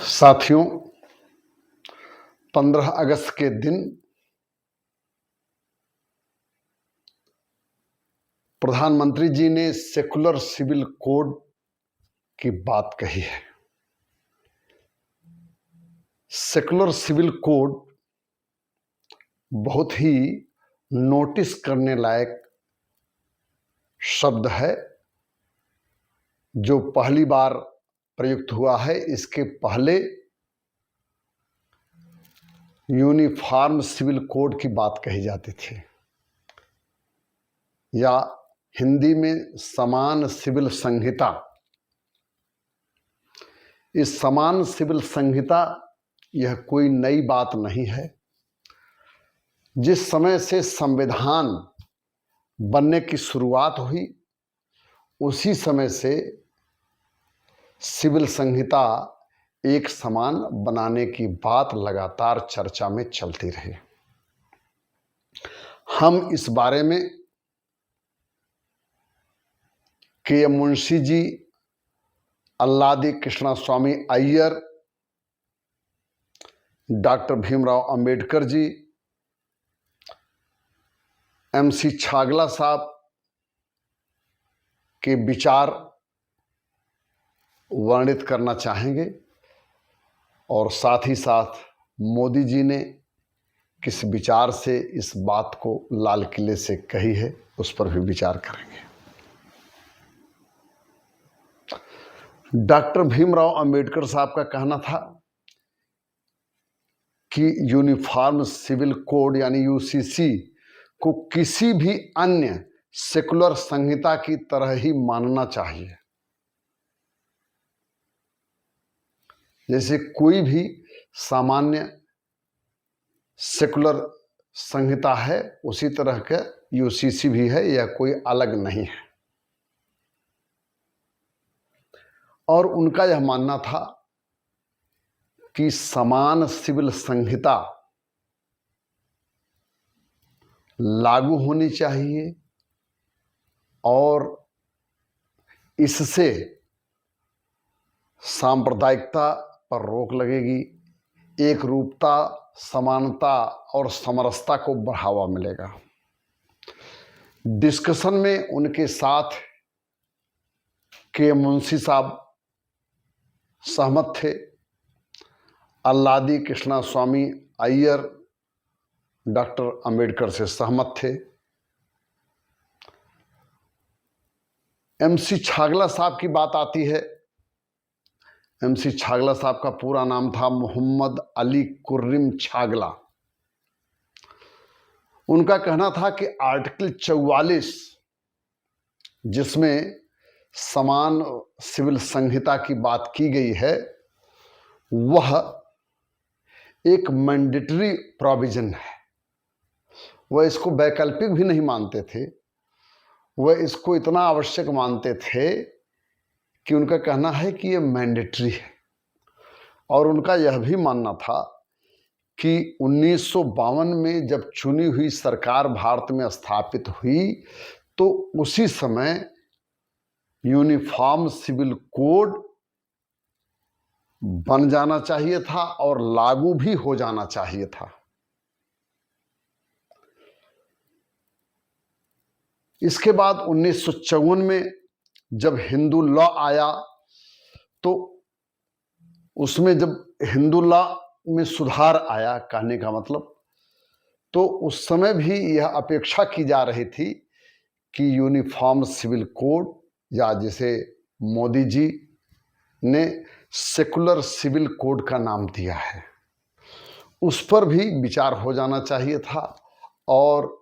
साथियों, 15 अगस्त के दिन प्रधानमंत्री जी ने सेकुलर सिविल कोड की बात कही है। सेकुलर सिविल कोड बहुत ही नोटिस करने लायक शब्द है जो पहली बार प्रयुक्त हुआ है। इसके पहले यूनिफॉर्म सिविल कोड की बात कही जाती थी या हिंदी में समान सिविल संहिता। इस समान सिविल संहिता यह कोई नई बात नहीं है। जिस समय से संविधान बनने की शुरुआत हुई उसी समय से सिविल संहिता एक समान बनाने की बात लगातार चर्चा में चलती रही। हम इस बारे में के मुंशी जी, अल्लादी कृष्णा स्वामी अय्यर, डॉक्टर भीमराव अंबेडकर जी, MC छागला साहब के विचार वर्णित करना चाहेंगे और साथ ही साथ मोदी जी ने किस विचार से इस बात को लाल किले से कही है उस पर भी विचार करेंगे। डॉक्टर भीमराव अंबेडकर साहब का कहना था कि यूनिफॉर्म सिविल कोड यानी UCC को किसी भी अन्य सेकुलर संहिता की तरह ही मानना चाहिए। जैसे कोई भी सामान्य सेकुलर संहिता है उसी तरह का UCC भी है, यह कोई अलग नहीं है। और उनका यह मानना था कि समान सिविल संहिता लागू होनी चाहिए और इससे सांप्रदायिकता पर रोक लगेगी, एक रूपता, समानता और समरसता को बढ़ावा मिलेगा। डिस्कशन में उनके साथ के मुंशी साहब सहमत थे, अल्लादी कृष्णा स्वामी अय्यर डॉक्टर अंबेडकर से सहमत थे। MC छागला साहब की बात आती है। MC छागला साहब का पूरा नाम था मोहम्मद अली कुर्रिम छागला। उनका कहना था कि आर्टिकल 44 जिसमें समान सिविल संहिता की बात की गई है वह एक मैंडेटरी प्रोविजन है। वह इसको वैकल्पिक भी नहीं मानते थे, वह इसको इतना आवश्यक मानते थे कि उनका कहना है कि यह मैंडेटरी है। और उनका यह भी मानना था कि 1952 में जब चुनी हुई सरकार भारत में स्थापित हुई तो उसी समय यूनिफॉर्म सिविल कोड बन जाना चाहिए था और लागू भी हो जाना चाहिए था। इसके बाद 1954 में जब हिंदू लॉ आया तो उसमें जब हिंदू लॉ में सुधार आया, कहने का मतलब, तो उस समय भी यह अपेक्षा की जा रही थी कि यूनिफॉर्म सिविल कोड या जिसे मोदी जी ने सेकुलर सिविल कोड का नाम दिया है उस पर भी विचार हो जाना चाहिए था और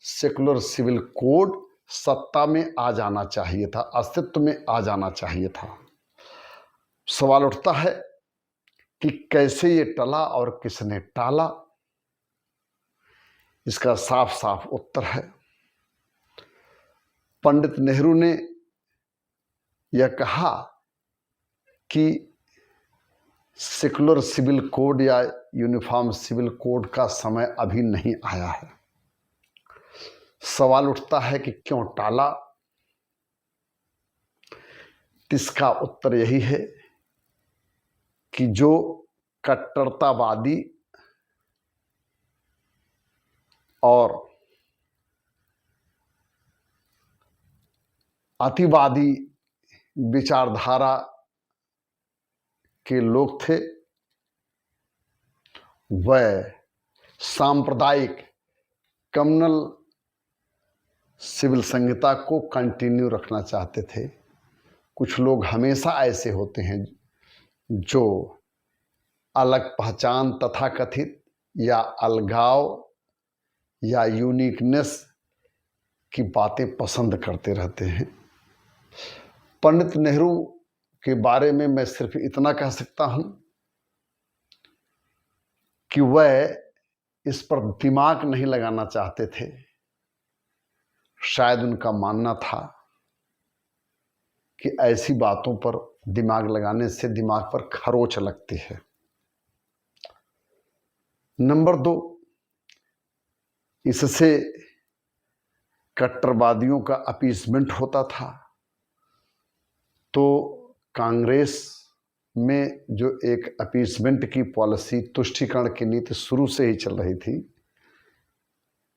सेकुलर सिविल कोड सत्ता में आ जाना चाहिए था, अस्तित्व में आ जाना चाहिए था। सवाल उठता है कि कैसे ये टला और किसने टाला। इसका साफ साफ उत्तर है, पंडित नेहरू ने यह कहा कि सेकुलर सिविल कोड या यूनिफॉर्म सिविल कोड का समय अभी नहीं आया है। सवाल उठता है कि क्यों टाला। इसका उत्तर यही है कि जो कट्टरतावादी और अतिवादी विचारधारा के लोग थे, वह सांप्रदायिक कम्युनल सिविल संहिता को कंटिन्यू रखना चाहते थे। कुछ लोग हमेशा ऐसे होते हैं जो अलग पहचान तथाकथित या अलगाव या यूनिकनेस की बातें पसंद करते रहते हैं। पंडित नेहरू के बारे में मैं सिर्फ इतना कह सकता हूं कि वह इस पर दिमाग नहीं लगाना चाहते थे। शायद उनका मानना था कि ऐसी बातों पर दिमाग लगाने से दिमाग पर खरोंच लगती है। नंबर 2, इससे कट्टरवादियों का अपीसमेंट होता था। तो कांग्रेस में जो एक अपीसमेंट की पॉलिसी, तुष्टीकरण की नीति शुरू से ही चल रही थी,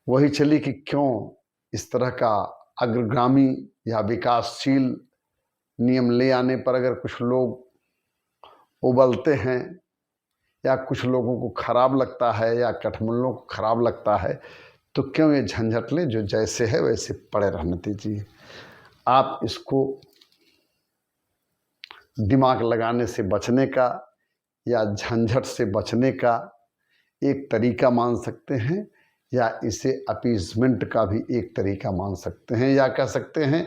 वही चली कि क्यों इस तरह का अग्रगामी या विकासशील नियम ले आने पर अगर कुछ लोग उबलते हैं या कुछ लोगों को खराब लगता है या कठमुल्लों को खराब लगता है, तो क्यों ये झंझट लें, जो जैसे है वैसे पड़े रहने दीजिए। आप इसको दिमाग लगाने से बचने का या झंझट से बचने का एक तरीका मान सकते हैं, या इसे अपीसमेंट का भी एक तरीका मान सकते हैं, या कह सकते हैं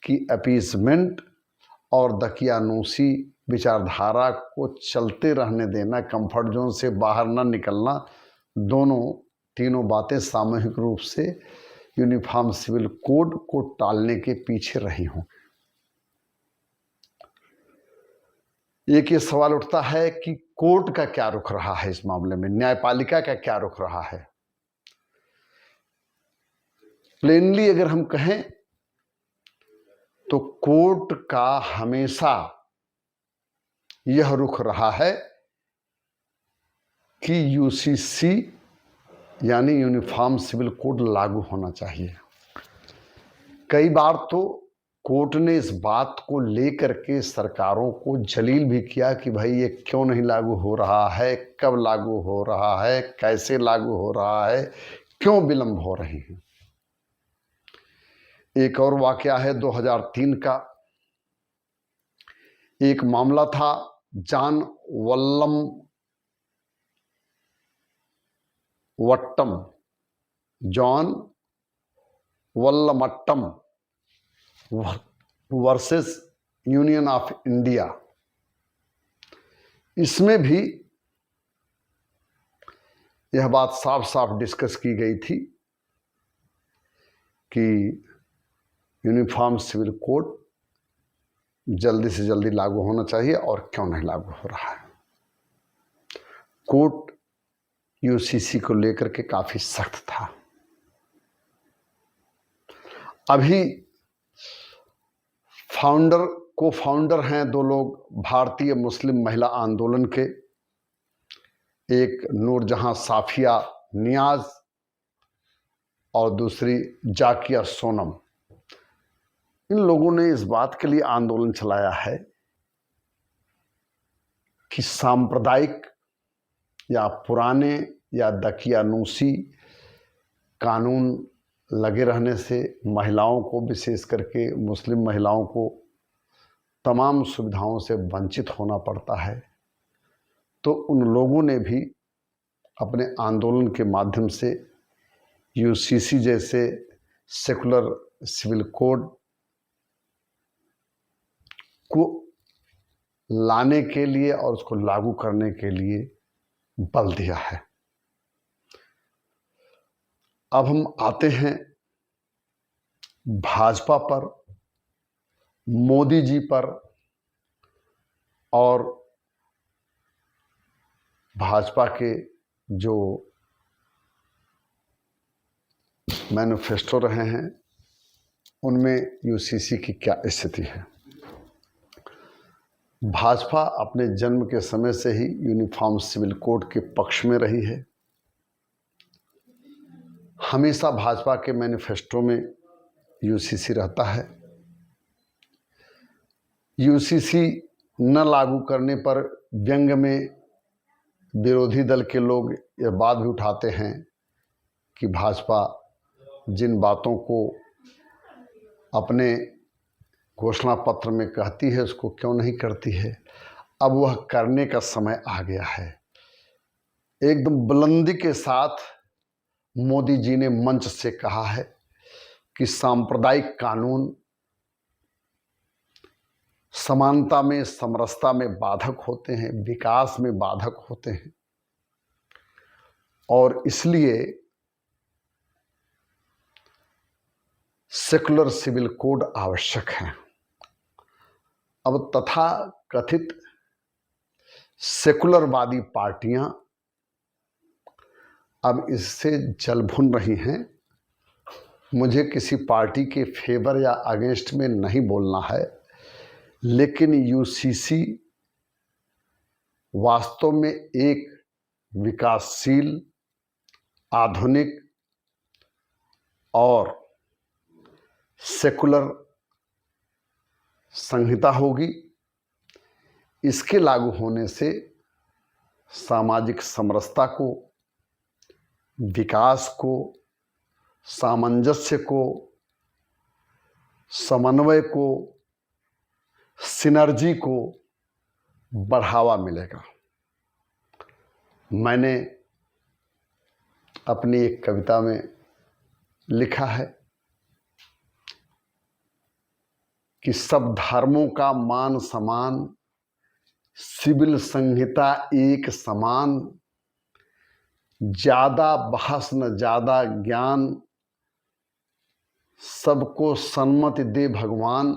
कि अपीसमेंट और दकियानूसी विचारधारा को चलते रहने देना, कंफर्ट जोन से बाहर न निकलना, तीनों बातें सामूहिक रूप से यूनिफॉर्म सिविल कोड को टालने के पीछे रही हों। एक ये सवाल उठता है कि कोर्ट का क्या रुख रहा है इस मामले में, न्यायपालिका का क्या रुख रहा है। प्लेनली अगर हम कहें तो कोर्ट का हमेशा यह रुख रहा है कि यूसीसी यानी यूनिफॉर्म सिविल कोड लागू होना चाहिए। कई बार तो कोर्ट ने इस बात को लेकर के सरकारों को जलील भी किया कि भाई ये क्यों नहीं लागू हो रहा है, कब लागू हो रहा है, कैसे लागू हो रहा है, क्यों विलंब हो रहे हैं। एक और वाकया है 2003 का। एक मामला था John Vallamattam versus Union of India. इसमें भी यह बात साफ साफ डिस्कस की गई थी कि यूनिफॉर्म सिविल कोड जल्दी से जल्दी लागू होना चाहिए और क्यों नहीं लागू हो रहा है। कोर्ट यूसीसी को लेकर के काफी सख्त था। अभी को फाउंडर हैं 2 लोग भारतीय मुस्लिम महिला आंदोलन के, एक नूरजहां साफिया नियाज और दूसरी जाकिया सोनम। इन लोगों ने इस बात के लिए आंदोलन चलाया है कि सांप्रदायिक या पुराने या दकियानूसी कानून लगे रहने से महिलाओं को, विशेष करके मुस्लिम महिलाओं को, तमाम सुविधाओं से वंचित होना पड़ता है। तो उन लोगों ने भी अपने आंदोलन के माध्यम से यूसीसी जैसे सेकुलर सिविल कोड को लाने के लिए और उसको लागू करने के लिए बल दिया है। अब हम आते हैं भाजपा पर, मोदी जी पर और भाजपा के जो मैनिफेस्टो रहे हैं उनमें यूसीसी की क्या स्थिति है। भाजपा अपने जन्म के समय से ही यूनिफॉर्म सिविल कोड के पक्ष में रही है। हमेशा भाजपा के मैनिफेस्टो में यूसीसी रहता है। यूसीसी न लागू करने पर व्यंग में विरोधी दल के लोग यह बात भी उठाते हैं कि भाजपा जिन बातों को अपने घोषणा पत्र में कहती है उसको क्यों नहीं करती है। अब वह करने का समय आ गया है। एकदम बुलंदी के साथ मोदी जी ने मंच से कहा है कि सांप्रदायिक कानून समानता में, समरसता में बाधक होते हैं, विकास में बाधक होते हैं और इसलिए सेकुलर सिविल कोड आवश्यक है। अब तथा कथित सेकुलरवादी पार्टियां अब इससे जल भुन रही हैं। मुझे किसी पार्टी के फेवर या अगेंस्ट में नहीं बोलना है, लेकिन यूसीसी वास्तव में एक विकासशील, आधुनिक और सेकुलर संहिता होगी। इसके लागू होने से सामाजिक समरसता को, विकास को, सामंजस्य को, समन्वय को, सिनर्जी को बढ़ावा मिलेगा। मैंने अपनी एक कविता में लिखा है कि सब धर्मों का मान समान, सिविल संहिता एक समान, ज्यादा बहस न ज्यादा ज्ञान, सबको सन्मति दे भगवान।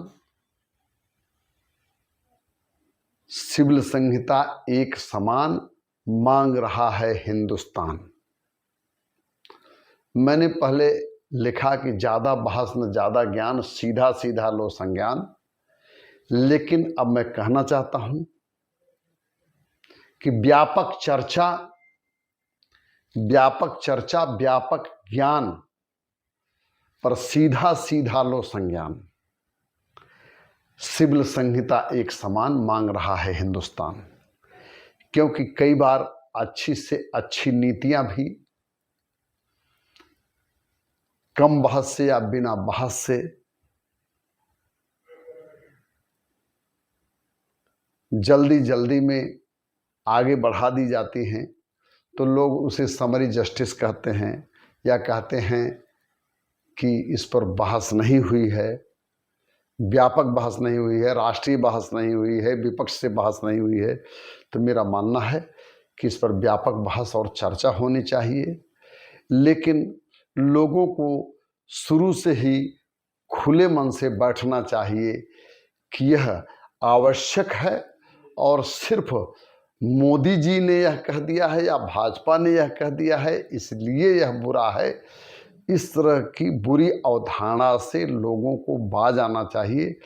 सिविल संहिता एक समान मांग रहा है हिंदुस्तान। मैंने पहले लिखा कि ज़्यादा बहस न ज़्यादा ज्ञान, सीधा सीधा लो संज्ञान, लेकिन अब मैं कहना चाहता हूं कि व्यापक चर्चा, व्यापक ज्ञान पर सीधा सीधा लो संज्ञान। सिविल संहिता एक समान मांग रहा है हिंदुस्तान, क्योंकि कई बार अच्छी से अच्छी नीतियां भी कम बहस से या बिना बहस से जल्दी जल्दी में आगे बढ़ा दी जाती हैं, तो लोग उसे समरी जस्टिस कहते हैं या कहते हैं कि इस पर बहस नहीं हुई है, व्यापक बहस नहीं हुई है, राष्ट्रीय बहस नहीं हुई है, विपक्ष से बहस नहीं हुई है। तो मेरा मानना है कि इस पर व्यापक बहस और चर्चा होनी चाहिए, लेकिन लोगों को शुरू से ही खुले मन से बैठना चाहिए कि यह आवश्यक है और सिर्फ मोदी जी ने यह कह दिया है या भाजपा ने यह कह दिया है इसलिए यह बुरा है। इस तरह की बुरी अवधारणा से लोगों को बाज आना चाहिए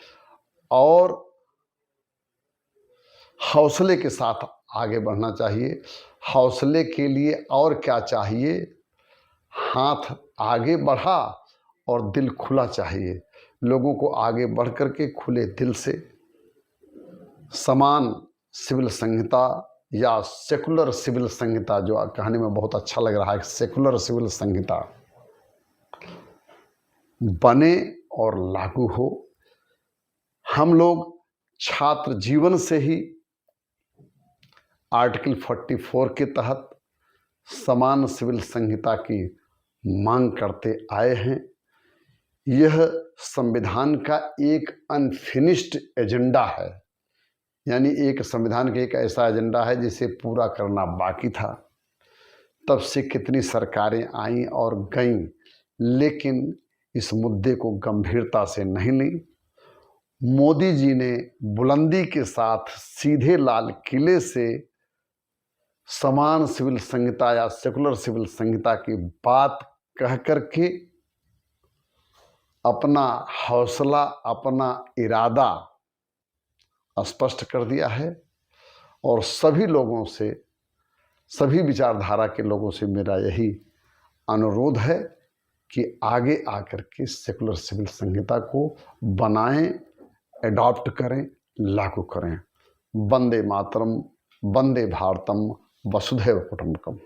और हौसले के साथ आगे बढ़ना चाहिए। हौसले के लिए और क्या चाहिए, हाथ आगे बढ़ा और दिल खुला चाहिए। लोगों को आगे बढ़ कर के खुले दिल से समान सिविल संहिता या सेकुलर सिविल संहिता, जो कहने में बहुत अच्छा लग रहा है, सेकुलर सिविल संहिता बने और लागू हो। हम लोग छात्र जीवन से ही आर्टिकल 44 के तहत समान सिविल संहिता की मांग करते आए हैं। यह संविधान का एक अनफिनिश्ड एजेंडा है, यानी एक संविधान का एक ऐसा एजेंडा है जिसे पूरा करना बाकी था। तब से कितनी सरकारें आईं और गईं, लेकिन इस मुद्दे को गंभीरता से नहीं ली। मोदी जी ने बुलंदी के साथ सीधे लाल किले से समान सिविल संहिता या सेकुलर सिविल संहिता की बात कह करके अपना हौसला, अपना इरादा स्पष्ट कर दिया है। और सभी लोगों से, सभी विचारधारा के लोगों से मेरा यही अनुरोध है कि आगे आकर के सेकुलर सिविल संहिता को बनाएं, एडॉप्ट करें, लागू करें। वंदे मातरम, वंदे भारतम, वसुधैव कुटुंबकम।